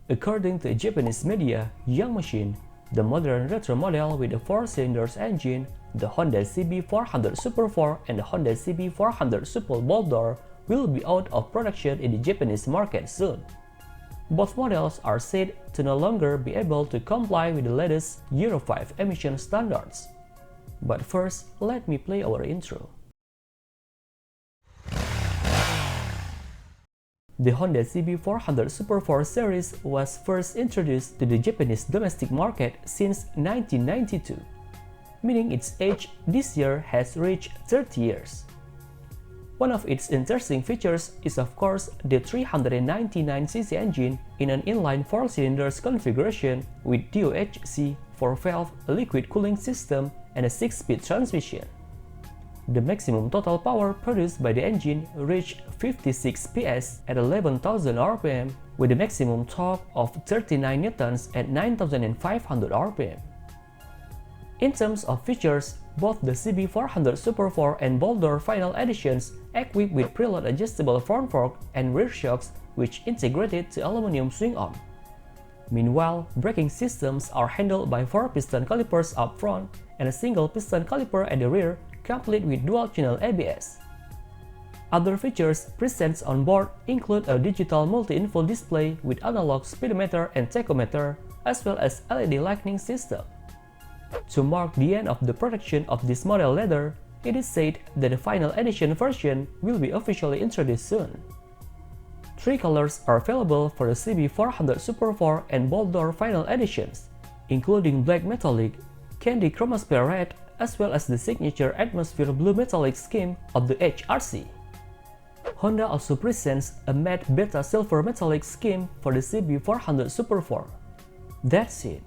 According to Japanese media, Young Machine, the modern retro model with a 4-cylinder engine, the Honda CB400 Super 4 and the Honda CB400 Super Bolt Door will be out of production in the Japanese market soon. Both models are said to no longer be able to comply with the latest Euro 5 emission standards. But first, let me play our intro. The Honda CB400 Super 4 series was first introduced to the Japanese domestic market since 1992, meaning its age this year has reached 30 years. One of its interesting features is of course the 399cc engine in an inline 4-cylinder configuration with DOHC 4-valve liquid cooling system and a 6-speed transmission. The maximum total power produced by the engine reached 56 PS at 11,000 RPM with a maximum torque of 39 Newtons at 9,500 RPM. In terms of features, both the CB400 Super 4 and Bolt Door Final Editions equipped with preload adjustable front fork and rear shocks which integrated to aluminum swing arm. Meanwhile, braking systems are handled by 4 piston calipers up front and a single piston caliper at the rear, complete with dual-channel ABS. Other features present on board include a digital multi-info display with analog speedometer and tachometer, as well as LED lighting system. To mark the end of the production of this model later, it is said that the final edition version will be officially introduced soon. 3 colors are available for the CB400 Super 4 and Bolt Door Final Editions, including Black Metallic, Candy Chromosphere Red, as well as the signature Atmosphere Blue Metallic scheme of the HRC. Honda also presents a matte Beta Silver Metallic scheme for the CB400 Super 4. That's it.